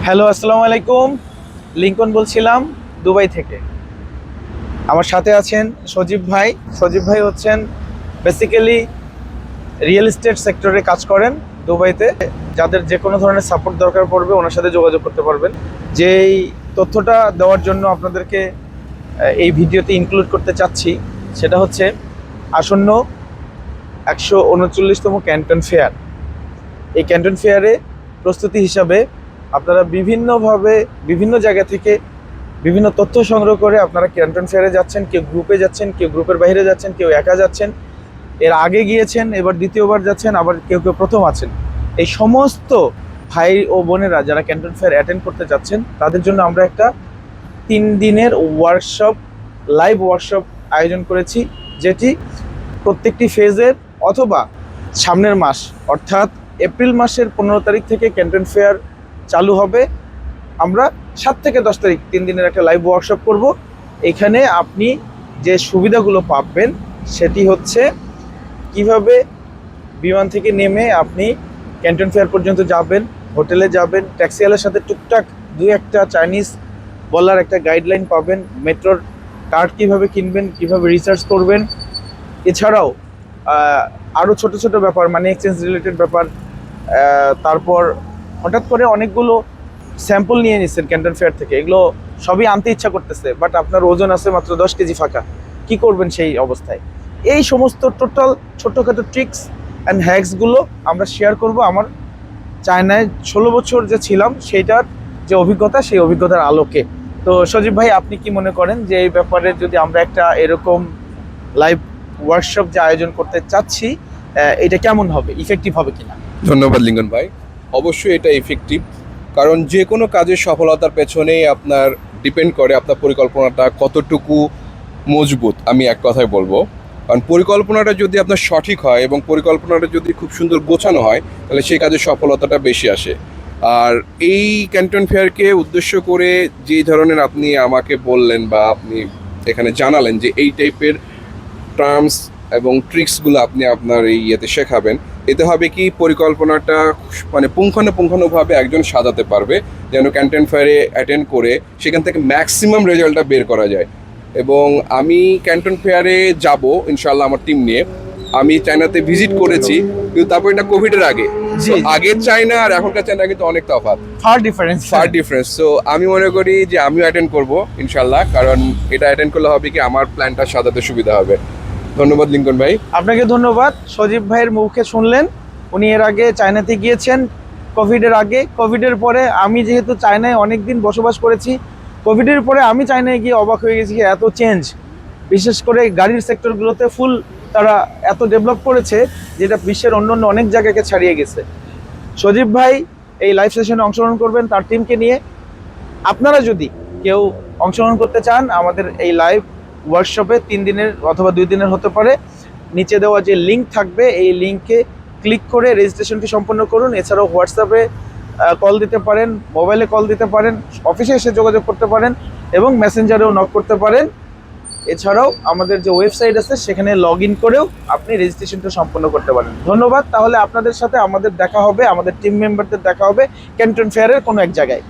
Hello, আসসালামু আলাইকুম। Lincoln বলছিলাম দুবাই থেকে। আমার সাথে আছেন সজীব ভাই। সজীব ভাই হচ্ছেন বেসিক্যালি রিয়েল এস্টেট সেক্টরে কাজ করেন দুবাইতে। যাদের যে কোনো ধরনের সাপোর্ট দরকার পড়বে ওনার সাথে যোগাযোগ করতে পারবেন। যেই তথ্যটা দেওয়ার জন্য আপনাদেরকে এই ভিডিওতে ইনক্লুড করতে চাচ্ছি সেটা হচ্ছে আসন্ন 139তম ক্যান্টন ফেয়ার। এই ক্যান্টন ফেয়ারে প্রস্তুতি হিসাবে আপনারা বিভিন্নভাবে বিভিন্ন জায়গা থেকে বিভিন্ন তথ্য সংগ্রহ করে আপনারা ক্যান্টন ফেয়ারে যাচ্ছেন। কেউ গ্রুপে যাচ্ছেন, কেউ গ্রুপের বাইরে যাচ্ছেন, কেউ একা যাচ্ছেন, এর আগে গিয়েছেন, এবার দ্বিতীয়বার যাচ্ছেন, আবার কেউ কেউ প্রথম আছেন। এই সমস্ত ভাই ও বোনেরা যারা ক্যান্টন ফেয়ার অ্যাটেন্ড করতে যাচ্ছেন তাদের জন্য আমরা একটা 3 দিনের ওয়ার্কশপ, লাইভ ওয়ার্কশপ আয়োজন করেছি, যেটি প্রত্যেকটি ফেজের অথবা সামনের মাস অর্থাৎ এপ্রিল মাসের 15 তারিখ থেকে ক্যান্টন ফেয়ার চালু হবে। আমরা 7 থেকে 10 তারিখ 3 দিনের একটা লাইভ ওয়ার্কশপ করব। এখানে আপনি যে সুবিধাগুলো পাবেন সেটি হচ্ছে কিভাবে বিমান থেকে নেমে আপনি ক্যান্টন ফেয়ার পর্যন্ত যাবেন, হোটেলে যাবেন, ট্যাক্সিওয়ালার সাথে টুকটাক 2-1টা চাইনিজ বলার একটা গাইডলাইন পাবেন, মেট্রোর কার্ড কীভাবে কিনবেন, কীভাবে রিসার্চ করবেন। এছাড়াও আরও ছোট ছোট ব্যাপার, মানি এক্সচেঞ্জ রিলেটেড ব্যাপার। তারপর হঠাৎ করে অনেকগুলো স্যাম্পল নিয়ে নিচ্ছেন ক্যান্টন ফেয়ার থেকে, এগুলো সবই আনতে ইচ্ছা করতেছে, বাট আপনার ওজন আছে মাত্র 10 কেজি ফাঁকা, কি করবেন সেই অবস্থায়? এই সমস্ত টোটাল ছোটোখাটো ট্রিক্স অ্যান্ড হ্যাক্সগুলো আমরা শেয়ার করব আমার চায়নায় 16 বছর যে ছিলাম সেইটার যে অভিজ্ঞতা, সেই অভিজ্ঞতার আলোকে। তো সজীব ভাই, আপনি কি মনে করেন যে এই ব্যাপারে যদি আমরা একটা এরকম লাইভ ওয়ার্কশপ যে আয়োজন করতে চাচ্ছি, এটা কেমন হবে, ইফেক্টিভ হবে কিনা? ধন্যবাদ লিঙ্কন ভাই। অবশ্যই এটা ইফেক্টিভ, কারণ যে কোনো কাজের সফলতার পেছনেই আপনার ডিপেন্ড করে আপনার পরিকল্পনাটা কতটুকু মজবুত। আমি এক কথায় বলবো, কারণ পরিকল্পনাটা যদি আপনার সঠিক হয় এবং পরিকল্পনাটা যদি খুব সুন্দর গোছানো হয় তাহলে সেই কাজের সফলতাটা বেশি আসে। আর এই ক্যান্টন ফেয়ারকে উদ্দেশ্য করে যে ধরনের আপনি আমাকে বললেন বা আপনি এখানে জানালেন যে এই টাইপের টার্মস এবং ট্রিক্সগুলো আপনি আপনার এই ইয়েতে শেখাবেন, এতে হবে কি পরিকল্পনাটা মানে পুঙ্খানুপুঙ্খানুভাবে একজন সাজাতে পারবে যেন ক্যান্টন ফেয়ারে অ্যাটেন্ড করে সেখান থেকে ম্যাক্সিমাম রেজাল্টটা বের করা যায়। এবং আমি ক্যান্টন ফেয়ারে যাব ইনশাল্লাহ আমার টিম নিয়ে। আমি চায়নাতে ভিজিট করেছি, কিন্তু তারপর এটা কোভিডের আগে। আগের চায়না আর এখনকার চায়না কিন্তু অনেক তফাৎ, ফার ডিফারেন্স। সো আমি মনে করি যে আমিও অ্যাটেন্ড করব ইনশাল্লাহ, কারণ এটা অ্যাটেন্ড করলে হবে কি আমার প্ল্যানটা সাজাতে সুবিধা হবে। ধন্যবাদ লিঙ্কন ভাই। আপনাকে ধন্যবাদ। সজীব ভাইয়ের মুখে শুনলেন, উনি এর আগে চায়নাতে গিয়েছেন কোভিডের আগে। কোভিডের পরে আমি যেহেতু চায়নায় অনেক দিন বসবাস করেছি, কোভিডের পরে আমি চায়নায় গিয়ে অবাক হয়ে গেছি এত চেঞ্জ, বিশেষ করে গাড়ির সেক্টরগুলোতে ফুল তারা এত ডেভেলপ করেছে যেটা বিশ্বের অন্য অনেক জায়গাকে ছাড়িয়ে গেছে। সজীব ভাই এই লাইভ সেশনে অংশগ্রহণ করবেন তার টিমকে নিয়ে। আপনারা যদি কেউ অংশগ্রহণ করতে চান আমাদের এই লাইভ ওয়ার্কশপে, 3 দিনের অথবা 2 দিনের হতে পারে, নিচে দেওয়া যে লিঙ্ক থাকবে এই লিঙ্কে ক্লিক করে রেজিস্ট্রেশনটি সম্পন্ন করুন। এছাড়াও হোয়াটসঅ্যাপে কল দিতে পারেন, মোবাইলে কল দিতে পারেন, অফিসে এসে যোগাযোগ করতে পারেন এবং মেসেঞ্জারেও নক করতে পারেন। এছাড়াও আমাদের যে ওয়েবসাইট আছে সেখানে লগ ইন করেও আপনি রেজিস্ট্রেশনটা সম্পন্ন করতে পারেন। ধন্যবাদ। তাহলে আপনাদের সাথে আমাদের দেখা হবে, আমাদের টিম মেম্বারদের দেখা হবে ক্যান্টন ফেয়ারের কোনো এক জায়গায়।